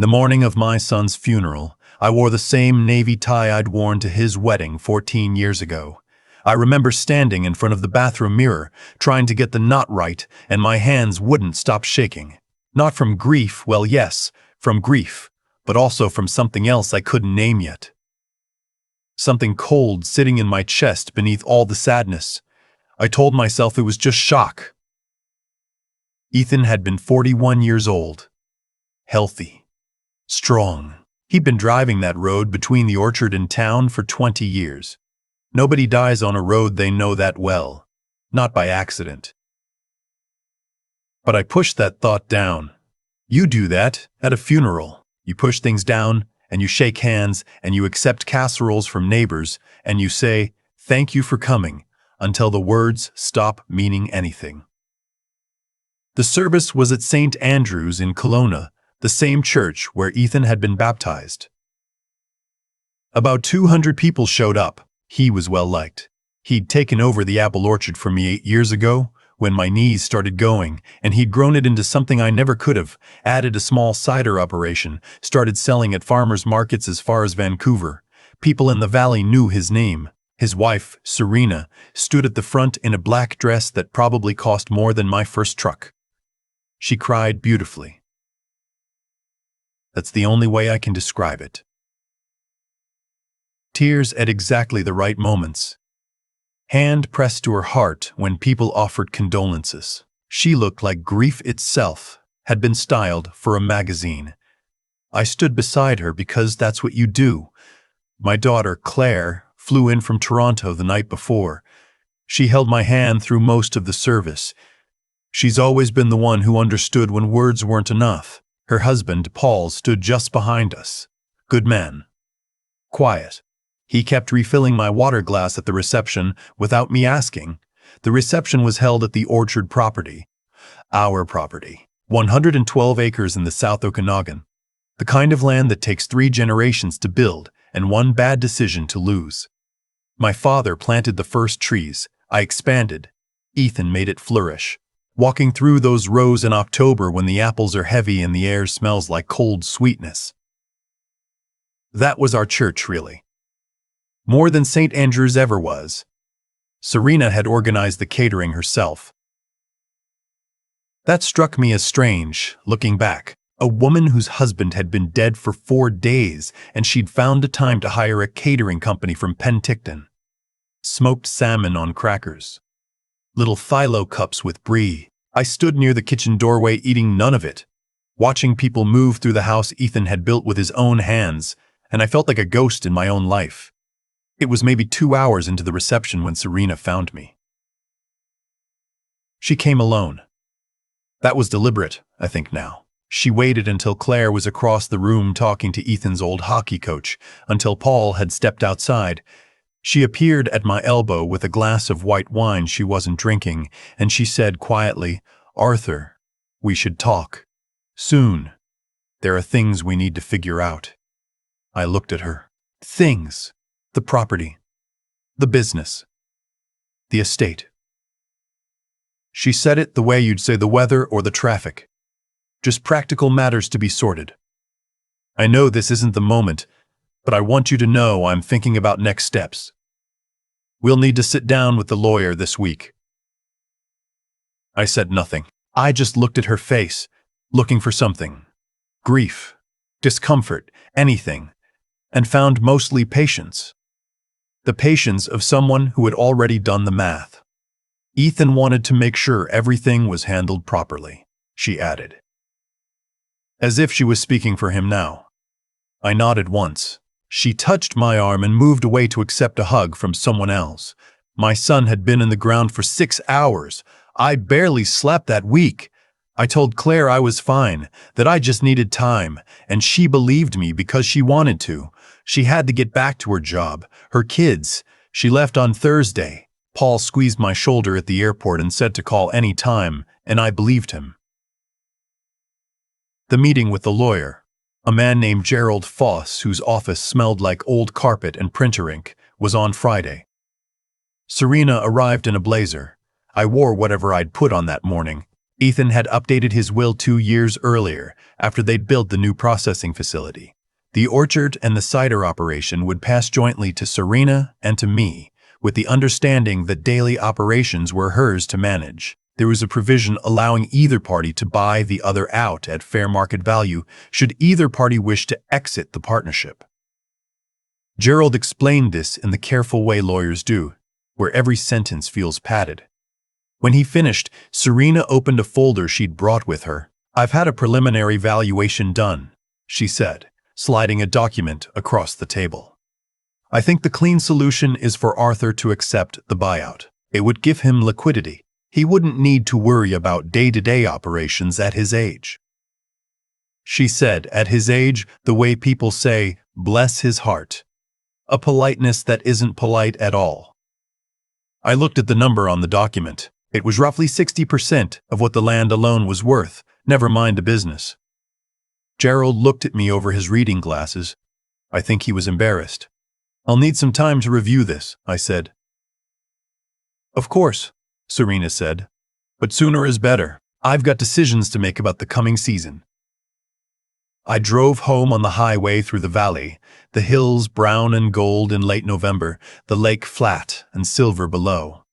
The morning of my son's funeral, I wore the same navy tie I'd worn to his wedding 14 years ago. I remember standing in front of the bathroom mirror, trying to get the knot right, and my hands wouldn't stop shaking. Not from grief, well yes, from grief, but also from something else I couldn't name yet. Something cold sitting in my chest beneath all the sadness. I told myself it was just shock. Ethan had been 41 years old. Healthy. Strong. He'd been driving that road between the orchard and town for 20 years. Nobody dies on a road they know that well. Not by accident. But I pushed that thought down. You do that at a funeral. You push things down, and you shake hands, and you accept casseroles from neighbors, and you say, "Thank you for coming," until the words stop meaning anything. The service was at St. Andrew's in Kelowna, the same church where Ethan had been baptized. About 200 people showed up. He was well liked. He'd taken over the apple orchard for me 8 years ago, when my knees started going, and he'd grown it into something I never could have, added a small cider operation, started selling at farmers markets as far as Vancouver. People in the valley knew his name. His wife, Serena, stood at the front in a black dress that probably cost more than my first truck. She cried beautifully. That's the only way I can describe it. Tears at exactly the right moments. Hand pressed to her heart when people offered condolences. She looked like grief itself had been styled for a magazine. I stood beside her because that's what you do. My daughter, Claire, flew in from Toronto the night before. She held my hand through most of the service. She's always been the one who understood when words weren't enough. Her husband, Paul, stood just behind us. Good man. Quiet. He kept refilling my water glass at the reception without me asking. The reception was held at the orchard property. Our property. 112 acres in the South Okanagan. The kind of land that takes 3 generations to build and 1 bad decision to lose. My father planted the first trees. I expanded. Ethan made it flourish. Walking through those rows in October when the apples are heavy and the air smells like cold sweetness. That was our church, really. More than St. Andrew's ever was. Serena had organized the catering herself. That struck me as strange, looking back. A woman whose husband had been dead for 4 days, and she'd found a time to hire a catering company from Penticton. Smoked salmon on crackers. Little phyllo cups with brie. I stood near the kitchen doorway eating none of it, watching people move through the house Ethan had built with his own hands, and I felt like a ghost in my own life. It was maybe 2 hours into the reception when Serena found me. She came alone. That was deliberate, I think now. She waited until Claire was across the room talking to Ethan's old hockey coach, until Paul had stepped outside. She appeared at my elbow with a glass of white wine she wasn't drinking, and she said quietly, "Arthur, we should talk. Soon. There are things we need to figure out." I looked at her. Things. The property. The business. The estate. She said it the way you'd say the weather or the traffic. Just practical matters to be sorted. I know this isn't the moment, but I want you to know I'm thinking about next steps. We'll need to sit down with the lawyer this week. I said nothing. I just looked at her face, looking for something. Grief, discomfort, anything, and found mostly patience. The patience of someone who had already done the math. Ethan wanted to make sure everything was handled properly, she added. As if she was speaking for him now. I nodded once. She touched my arm and moved away to accept a hug from someone else. My son had been in the ground for 6 hours. I barely slept that week. I told Claire I was fine, that I just needed time, and she believed me because she wanted to. She had to get back to her job, her kids. She left on Thursday. Paul squeezed my shoulder at the airport and said to call any time, and I believed him. The meeting with the lawyer, a man named Gerald Foss, whose office smelled like old carpet and printer ink, was on Friday. Serena arrived in a blazer. I wore whatever I'd put on that morning. Ethan had updated his will 2 years earlier, after they'd built the new processing facility. The orchard and the cider operation would pass jointly to Serena and to me, with the understanding that daily operations were hers to manage. There was a provision allowing either party to buy the other out at fair market value should either party wish to exit the partnership. Gerald explained this in the careful way lawyers do, where every sentence feels padded. When he finished, Serena opened a folder she'd brought with her. "I've had a preliminary valuation done," she said, sliding a document across the table. "I think the clean solution is for Arthur to accept the buyout. It would give him liquidity. He wouldn't need to worry about day-to-day operations at his age." She said, at his age, the way people say, bless his heart. A politeness that isn't polite at all. I looked at the number on the document. It was roughly 60% of what the land alone was worth, never mind the business. Gerald looked at me over his reading glasses. I think he was embarrassed. "I'll need some time to review this," I said. "Of course," Serena said, "but sooner is better. I've got decisions to make about the coming season." I drove home on the highway through the valley, the hills brown and gold in late November, the lake flat and silver below.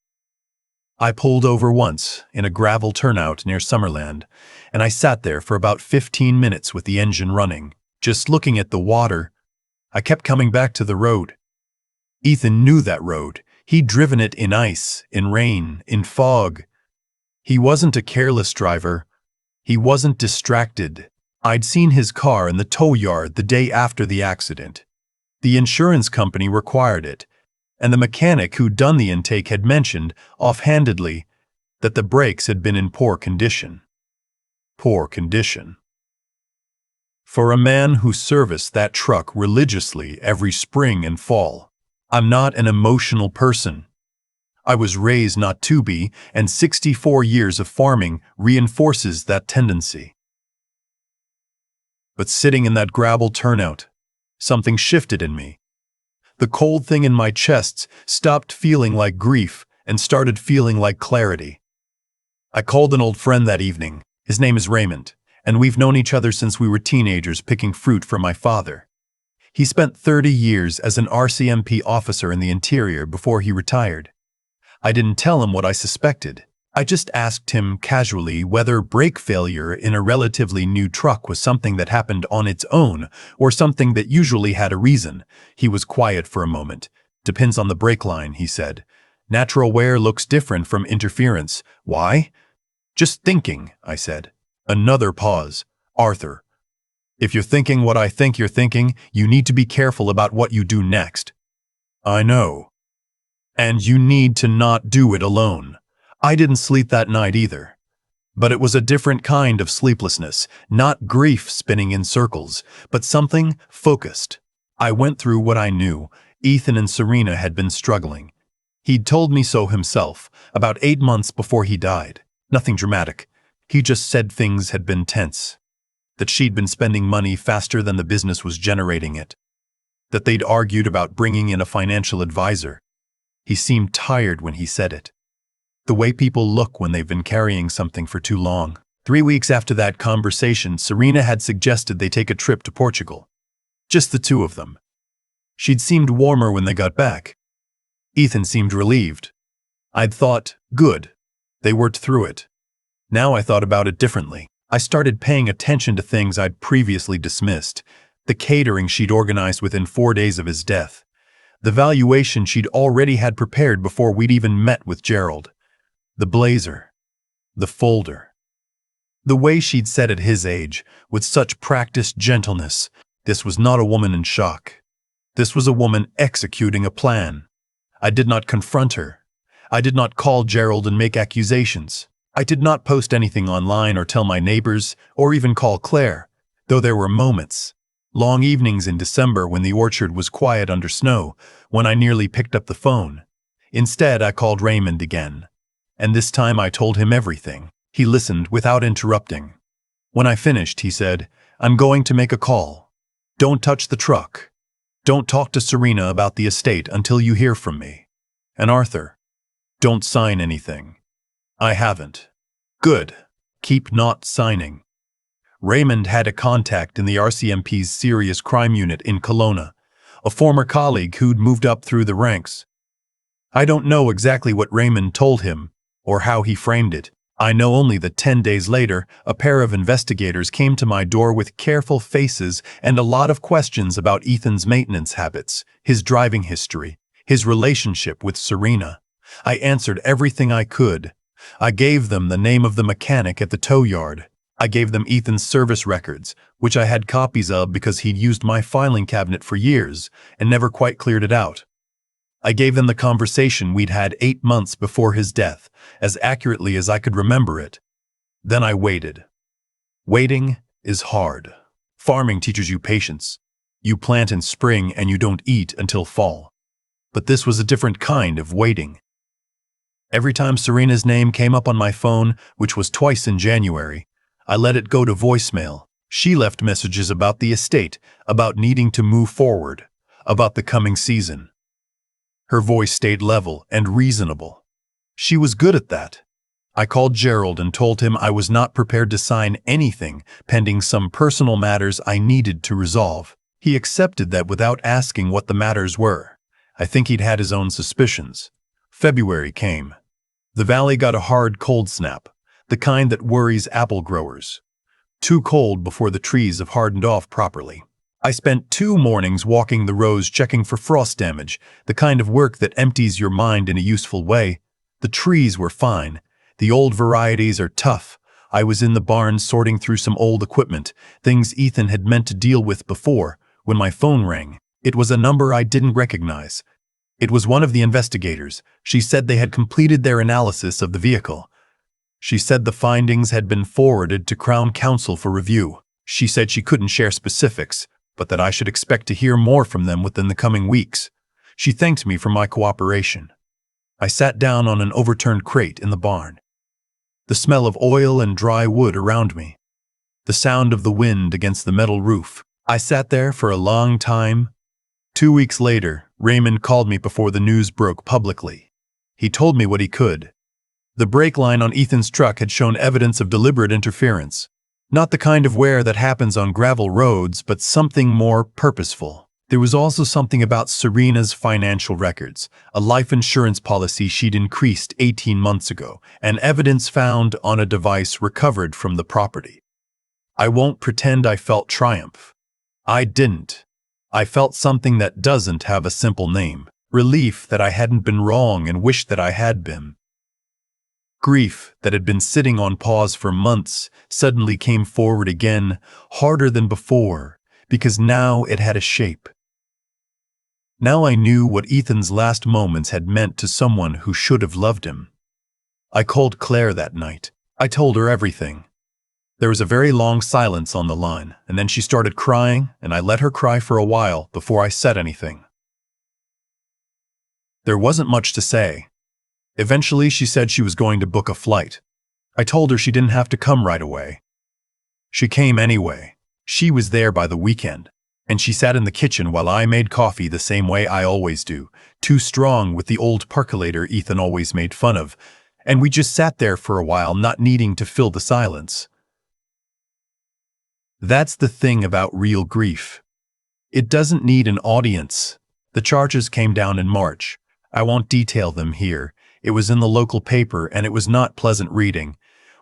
I pulled over once in a gravel turnout near Summerland, and I sat there for about 15 minutes with the engine running, just looking at the water. I kept coming back to the road. Ethan knew that road. He'd driven it in ice, in rain, in fog. He wasn't a careless driver. He wasn't distracted. I'd seen his car in the tow yard the day after the accident. The insurance company required it, and the mechanic who'd done the intake had mentioned, offhandedly, that the brakes had been in poor condition. Poor condition. For a man who serviced that truck religiously every spring and fall, I'm not an emotional person. I was raised not to be, and 64 years of farming reinforces that tendency. But sitting in that gravel turnout, something shifted in me. The cold thing in my chest stopped feeling like grief and started feeling like clarity. I called an old friend that evening. His name is Raymond, and we've known each other since we were teenagers picking fruit for my father. He spent 30 years as an RCMP officer in the interior before he retired. I didn't tell him what I suspected. I just asked him casually whether brake failure in a relatively new truck was something that happened on its own or something that usually had a reason. He was quiet for a moment. "Depends on the brake line," he said. "Natural wear looks different from interference. Why?" "Just thinking," I said. Another pause. "Arthur, if you're thinking what I think you're thinking, you need to be careful about what you do next." "I know. And you need to not do it alone." I didn't sleep that night either. But it was a different kind of sleeplessness, not grief spinning in circles, but something focused. I went through what I knew. Ethan and Serena had been struggling. He'd told me so himself, about 8 months before he died. Nothing dramatic. He just said things had been tense. That she'd been spending money faster than the business was generating it. That they'd argued about bringing in a financial advisor. He seemed tired when he said it. The way people look when they've been carrying something for too long. 3 weeks after that conversation, Serena had suggested they take a trip to Portugal. Just the two of them. She'd seemed warmer when they got back. Ethan seemed relieved. I'd thought, good. They worked through it. Now I thought about it differently. I started paying attention to things I'd previously dismissed. The catering she'd organized within 4 days of his death. The valuation she'd already had prepared before we'd even met with Gerald. The blazer. The folder. The way she'd said at his age, with such practiced gentleness, this was not a woman in shock. This was a woman executing a plan. I did not confront her. I did not call Gerald and make accusations. I did not post anything online or tell my neighbors, or even call Claire, though there were moments. Long evenings in December when the orchard was quiet under snow, when I nearly picked up the phone. Instead, I called Raymond again. And this time I told him everything. He listened without interrupting. When I finished, he said, "I'm going to make a call. Don't touch the truck. Don't talk to Serena about the estate until you hear from me. And Arthur, don't sign anything." "I haven't." "Good." Keep not signing. Raymond had a contact in the RCMP's serious crime unit in Kelowna, a former colleague who'd moved up through the ranks. I don't know exactly what Raymond told him or how he framed it. I know only that 10 days later, a pair of investigators came to my door with careful faces and a lot of questions about Ethan's maintenance habits, his driving history, his relationship with Serena. I answered everything I could. I gave them the name of the mechanic at the tow yard. I gave them Ethan's service records, which I had copies of because he'd used my filing cabinet for years and never quite cleared it out. I gave them the conversation we'd had 8 months before his death, as accurately as I could remember it. Then I waited. Waiting is hard. Farming teaches you patience. You plant in spring and you don't eat until fall. But this was a different kind of waiting. Every time Serena's name came up on my phone, which was twice in January, I let it go to voicemail. She left messages about the estate, about needing to move forward, about the coming season. Her voice stayed level and reasonable. She was good at that. I called Gerald and told him I was not prepared to sign anything pending some personal matters I needed to resolve. He accepted that without asking what the matters were. I think he'd had his own suspicions. February came. The valley got a hard cold snap, the kind that worries apple growers. Too cold before the trees have hardened off properly. I spent 2 mornings walking the rows checking for frost damage, the kind of work that empties your mind in a useful way. The trees were fine. The old varieties are tough. I was in the barn sorting through some old equipment, things Ethan had meant to deal with before, when my phone rang. It was a number I didn't recognize. It was one of the investigators. She said they had completed their analysis of the vehicle. She said the findings had been forwarded to Crown Counsel for review. She said she couldn't share specifics, but that I should expect to hear more from them within the coming weeks. She thanked me for my cooperation. I sat down on an overturned crate in the barn. The smell of oil and dry wood around me. The sound of the wind against the metal roof. I sat there for a long time. 2 weeks later, Raymond called me before the news broke publicly. He told me what he could. The brake line on Ethan's truck had shown evidence of deliberate interference. Not the kind of wear that happens on gravel roads, but something more purposeful. There was also something about Serena's financial records, a life insurance policy she'd increased 18 months ago, and evidence found on a device recovered from the property. I won't pretend I felt triumph. I didn't. I felt something that doesn't have a simple name. Relief that I hadn't been wrong and wished that I had been. Grief that had been sitting on pause for months suddenly came forward again, harder than before, because now it had a shape. Now I knew what Ethan's last moments had meant to someone who should have loved him. I called Claire that night. I told her everything. There was a very long silence on the line, and then she started crying, and I let her cry for a while before I said anything. There wasn't much to say. Eventually, she said she was going to book a flight. I told her she didn't have to come right away. She came anyway. She was there by the weekend, and she sat in the kitchen while I made coffee the same way I always do, too strong with the old percolator Ethan always made fun of, and we just sat there for a while, not needing to fill the silence. That's the thing about real grief. It doesn't need an audience. The charges came down in March. I won't detail them here. It was in the local paper, and it was not pleasant reading.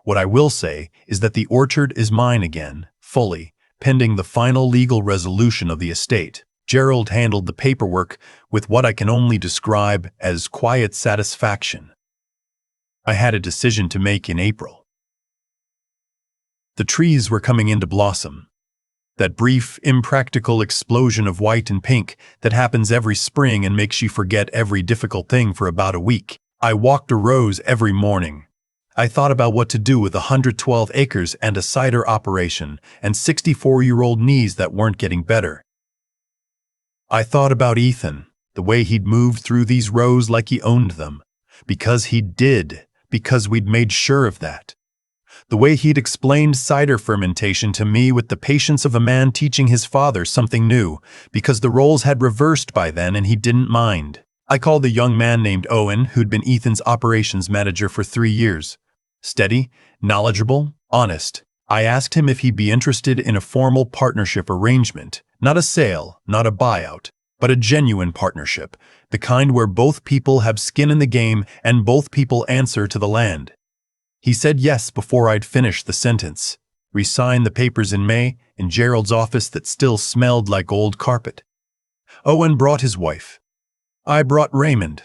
What I will say is that the orchard is mine again, fully, pending the final legal resolution of the estate. Gerald handled the paperwork with what I can only describe as quiet satisfaction. I had a decision to make in April. The trees were coming into blossom. That brief, impractical explosion of white and pink that happens every spring and makes you forget every difficult thing for about a week. I walked the rows every morning. I thought about what to do with 112 acres and a cider operation and 64-year-old knees that weren't getting better. I thought about Ethan, the way he'd moved through these rows like he owned them. Because he did, because we'd made sure of that. The way he'd explained cider fermentation to me with the patience of a man teaching his father something new, because the roles had reversed by then and he didn't mind. I called the young man named Owen, who'd been Ethan's operations manager for 3 years. Steady, knowledgeable, Honest. I asked him if he'd be interested in a formal partnership arrangement, not a sale, not a buyout, but a genuine partnership, the kind where both people have skin in the game and both people answer to the land. He said yes before I'd finished the sentence. We signed the papers in May in Gerald's office that still smelled like old carpet. Owen brought his wife. I brought Raymond,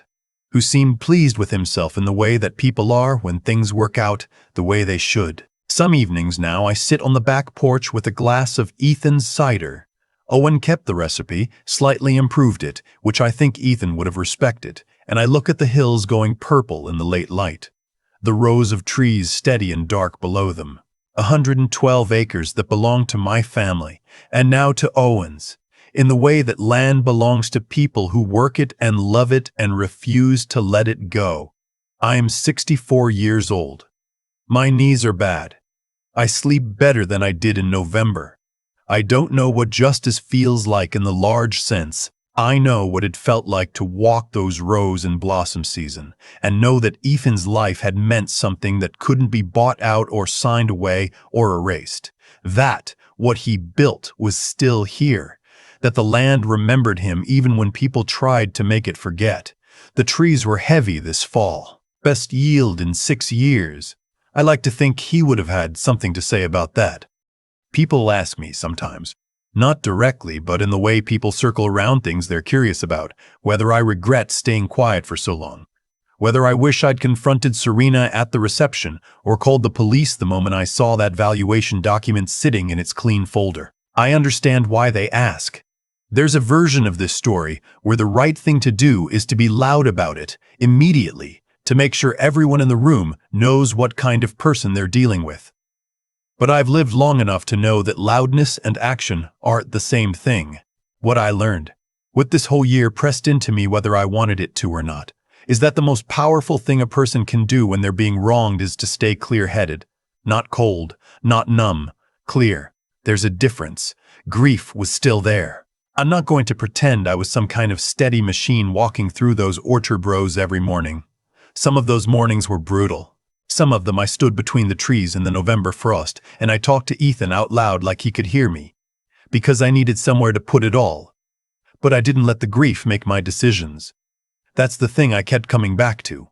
who seemed pleased with himself in the way that people are when things work out the way they should. Some evenings now I sit on the back porch with a glass of Ethan's cider. Owen kept the recipe, slightly improved it, which I think Ethan would have respected, and I look at the hills going purple in the late light. The rows of trees steady and dark below them. 112 acres that belong to my family, and now to Owen's, in the way that land belongs to people who work it and love it and refuse to let it go. I am 64 years old. My knees are bad. I sleep better than I did in November. I don't know what justice feels like in the large sense. I know what it felt like to walk those rows in blossom season and know that Ethan's life had meant something that couldn't be bought out or signed away or erased. That what he built was still here. That the land remembered him even when people tried to make it forget. The trees were heavy this fall. Best yield in 6 years. I like to think he would have had something to say about that. People ask me sometimes, not directly, but in the way people circle around things they're curious about, whether I regret staying quiet for so long, whether I wish I'd confronted Serena at the reception or called the police the moment I saw that valuation document sitting in its clean folder. I understand why they ask. There's a version of this story where the right thing to do is to be loud about it immediately, to make sure everyone in the room knows what kind of person they're dealing with. But I've lived long enough to know that loudness and action aren't the same thing. What I learned, what this whole year pressed into me whether I wanted it to or not, is that the most powerful thing a person can do when they're being wronged is to stay clear-headed. Not cold, not numb, clear. There's a difference. Grief was still there. I'm not going to pretend I was some kind of steady machine walking through those orchard rows every morning. Some of those mornings were brutal. Some of them I stood between the trees in the November frost, and I talked to Ethan out loud like he could hear me, because I needed somewhere to put it all. But I didn't let the grief make my decisions. That's the thing I kept coming back to.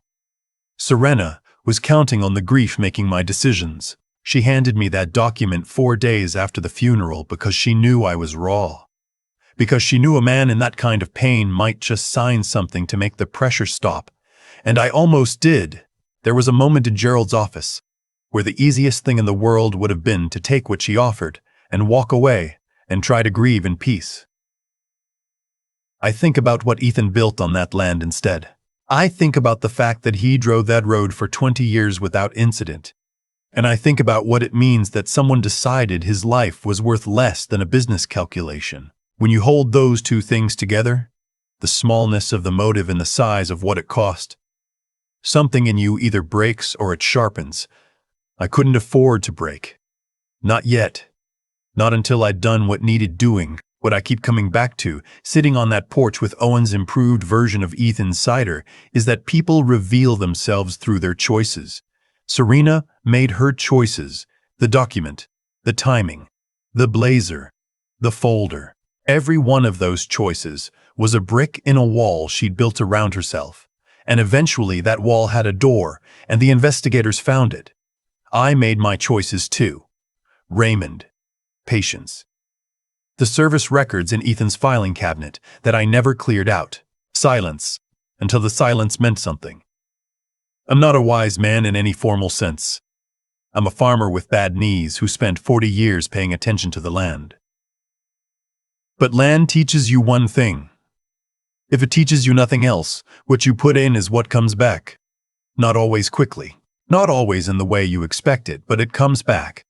Serena was counting on the grief making my decisions. She handed me that document 4 days after the funeral because she knew I was raw. Because she knew a man in that kind of pain might just sign something to make the pressure stop. And I almost did. There was a moment in Gerald's office where the easiest thing in the world would have been to take what she offered and walk away and try to grieve in peace. I think about what Ethan built on that land instead. I think about the fact that he drove that road for 20 years without incident. And I think about what it means that someone decided his life was worth less than a business calculation. When you hold those two things together, the smallness of the motive and the size of what it cost, something in you either breaks or it sharpens. I couldn't afford to break. Not yet. Not until I'd done what needed doing. What I keep coming back to, sitting on that porch with Owen's improved version of Ethan's cider, is that people reveal themselves through their choices. Serena made her choices. The document, the timing, the blazer, the folder. Every one of those choices was a brick in a wall she'd built around herself. And eventually that wall had a door, and the investigators found it. I made my choices too. Raymond. Patience. The service records in Ethan's filing cabinet that I never cleared out. Silence. Until the silence meant something. I'm not a wise man in any formal sense. I'm a farmer with bad knees who spent 40 years paying attention to the land. But land teaches you one thing. If it teaches you nothing else, what you put in is what comes back. Not always quickly. Not always in the way you expect it, but it comes back.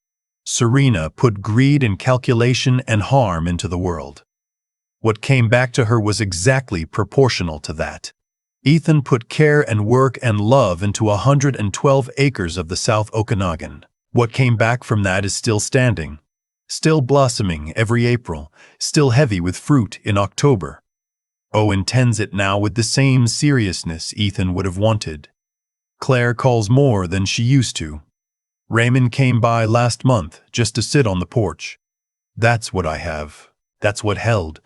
Serena put greed and calculation and harm into the world. What came back to her was exactly proportional to that. Ethan put care and work and love into 112 acres of the South Okanagan. What came back from that is still standing. Still blossoming every April. Still heavy with fruit in October. Owen tends it now with the same seriousness Ethan would have wanted. Claire calls more than she used to. Raymond came by last month just to sit on the porch. That's what I have. That's what held.